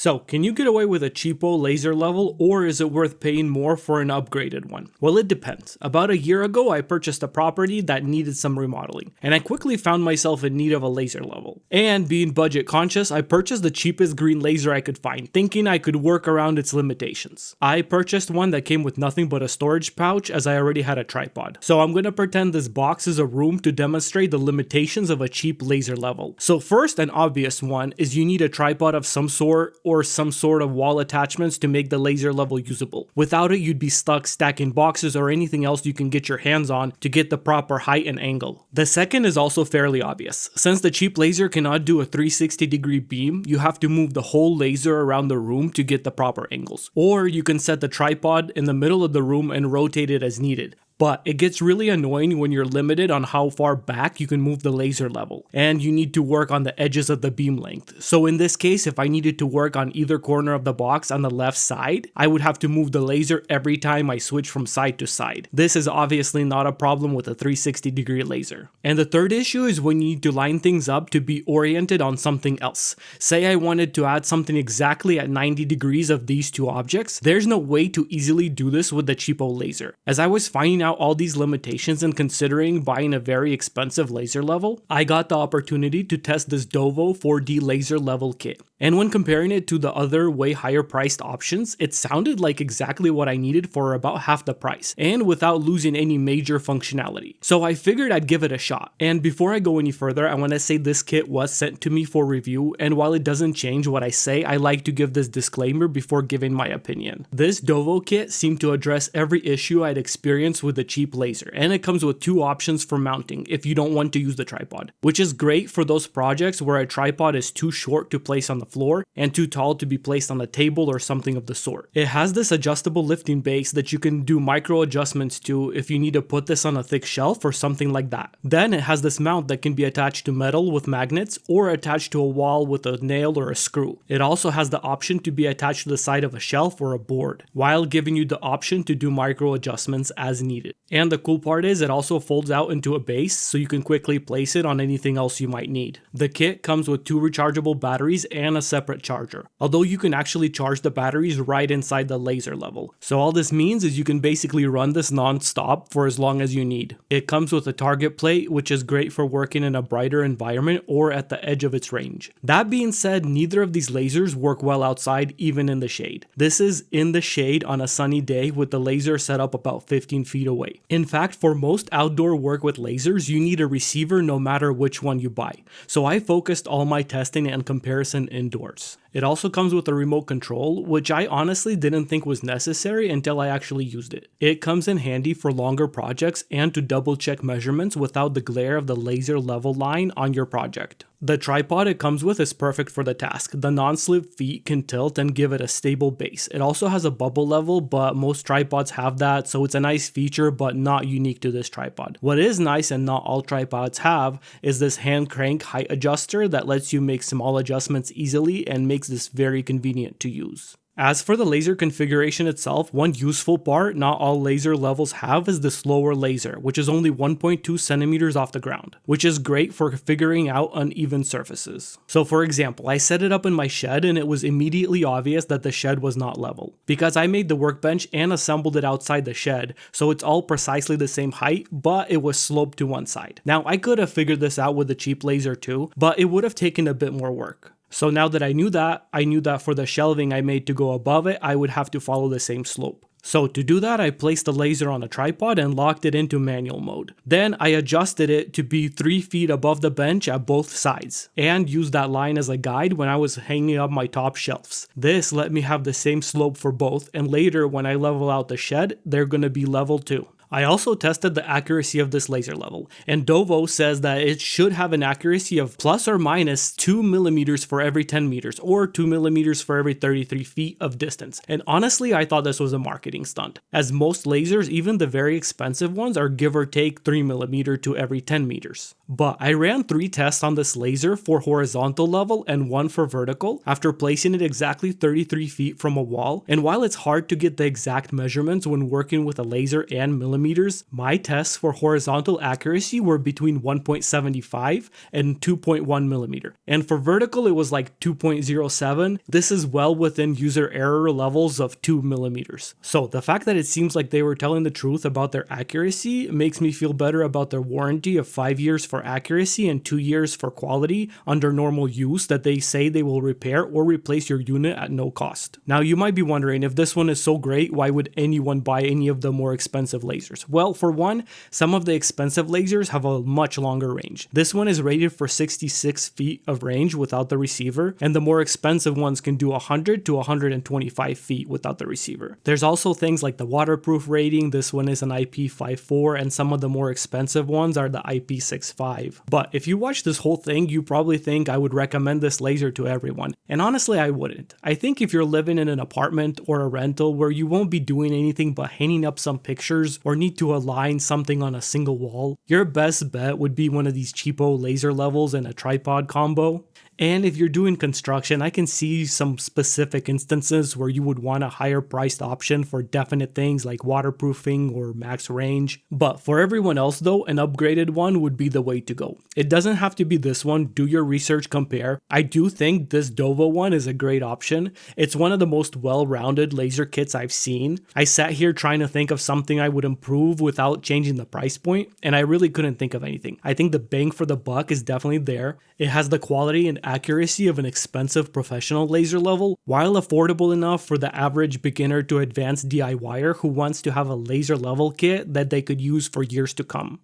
So, can you get away with a cheapo laser level, or is it worth paying more for an upgraded one? Well, it depends. About a year ago, I purchased a property that needed some remodeling, and I quickly found myself in need of a laser level. And being budget conscious, I purchased the cheapest green laser I could find, thinking I could work around its limitations. I purchased one that came with nothing but a storage pouch, as I already had a tripod. So I'm gonna pretend this box is a room to demonstrate the limitations of a cheap laser level. So first and obvious one is you need a tripod of some sort, or some sort of wall attachments to make the laser level usable. Without it, you'd be stuck stacking boxes or anything else you can get your hands on to get the proper height and angle. The second is also fairly obvious. Since the cheap laser cannot do a 360-degree beam, you have to move the whole laser around the room to get the proper angles. Or you can set the tripod in the middle of the room and rotate it as needed. But it gets really annoying when you're limited on how far back you can move the laser level, and you need to work on the edges of the beam length. So in this case, if I needed to work on either corner of the box on the left side, I would have to move the laser every time I switch from side to side. This is obviously not a problem with a 360-degree laser. And the third issue is when you need to line things up to be oriented on something else. Say I wanted to add something exactly at 90 degrees of these two objects, there's no way to easily do this with the cheapo laser. As I was finding out all these limitations and considering buying a very expensive laser level, I got the opportunity to test this Dovo 4D laser level kit. And when comparing it to the other way higher priced options, it sounded like exactly what I needed for about half the price, and without losing any major functionality. So I figured I'd give it a shot. And before I go any further, I want to say this kit was sent to me for review, and while it doesn't change what I say, I like to give this disclaimer before giving my opinion. This Dovo kit seemed to address every issue I'd experienced with the cheap laser, and it comes with two options for mounting if you don't want to use the tripod, which is great for those projects where a tripod is too short to place on the floor and too tall to be placed on a table or something of the sort. It has this adjustable lifting base that you can do micro adjustments to if you need to put this on a thick shelf or something like that. Then it has this mount that can be attached to metal with magnets or attached to a wall with a nail or a screw. It also has the option to be attached to the side of a shelf or a board, while giving you the option to do micro adjustments as needed. And the cool part is it also folds out into a base so you can quickly place it on anything else you might need. The kit comes with two rechargeable batteries and a separate charger, although you can actually charge the batteries right inside the laser level. So all this means is you can basically run this non-stop for as long as you need. It comes with a target plate, which is great for working in a brighter environment or at the edge of its range. That being said, neither of these lasers work well outside, even in the shade. This is in the shade on a sunny day with the laser set up about 15 feet away. In fact, for most outdoor work with lasers, you need a receiver no matter which one you buy. So I focused all my testing and comparison indoors. It also comes with a remote control, which I honestly didn't think was necessary until I actually used it. It comes in handy for longer projects and to double check measurements without the glare of the laser level line on your project. The tripod it comes with is perfect for the task. The non-slip feet can tilt and give it a stable base. It also has a bubble level, but most tripods have that, so it's a nice feature but not unique to this tripod. What is nice and not all tripods have is this hand crank height adjuster that lets you make small adjustments easily and makes this very convenient to use. As for the laser configuration itself, one useful part not all laser levels have is the slower laser, which is only 1.2 centimeters off the ground, which is great for figuring out uneven surfaces. So for example, I set it up in my shed and it was immediately obvious that the shed was not level, because I made the workbench and assembled it outside the shed, so it's all precisely the same height, but it was sloped to one side. Now I could have figured this out with the cheap laser too, but it would have taken a bit more work. So now that I knew that for the shelving I made to go above it, I would have to follow the same slope. So to do that, I placed the laser on a tripod and locked it into manual mode. Then I adjusted it to be 3 feet above the bench at both sides, and used that line as a guide when I was hanging up my top shelves. This let me have the same slope for both, and later when I level out the shed, they're gonna be level too. I also tested the accuracy of this laser level, and Dovo says that it should have an accuracy of plus or minus 2 millimeters for every 10 meters, or 2 millimeters for every 33 feet of distance. And honestly, I thought this was a marketing stunt, as most lasers, even the very expensive ones, are give or take 3 millimeter to every 10 meters. But I ran 3 tests on this laser for horizontal level and 1 for vertical after placing it exactly 33 feet from a wall, and while it's hard to get the exact measurements when working with a laser and millimeter millimeters, my tests for horizontal accuracy were between 1.75 and 2.1 millimeter. And for vertical, it was like 2.07. This is well within user error levels of 2 millimeters. So the fact that it seems like they were telling the truth about their accuracy makes me feel better about their warranty of 5 years for accuracy and 2 years for quality under normal use that they say they will repair or replace your unit at no cost. Now you might be wondering, if this one is so great, why would anyone buy any of the more expensive lasers? Well, for one, some of the expensive lasers have a much longer range. This one is rated for 66 feet of range without the receiver, and the more expensive ones can do 100 to 125 feet without the receiver. There's also things like the waterproof rating. This one is an IP54, and some of the more expensive ones are the IP65. But if you watch this whole thing, you probably think I would recommend this laser to everyone. And honestly, I wouldn't. I think if you're living in an apartment or a rental where you won't be doing anything but hanging up some pictures or need to align something on a single wall, your best bet would be one of these cheapo laser levels and a tripod combo. And if you're doing construction, I can see some specific instances where you would want a higher priced option for definite things like waterproofing or max range. But for everyone else though, an upgraded one would be the way to go. It doesn't have to be this one. Do your research, compare. I do think this Dovo one is a great option. It's one of the most well-rounded laser kits I've seen. I sat here trying to think of something I would improve without changing the price point, and I really couldn't think of anything. I think the bang for the buck is definitely there. It has the quality and accuracy of an expensive professional laser level, while affordable enough for the average beginner to advanced DIYer who wants to have a laser level kit that they could use for years to come.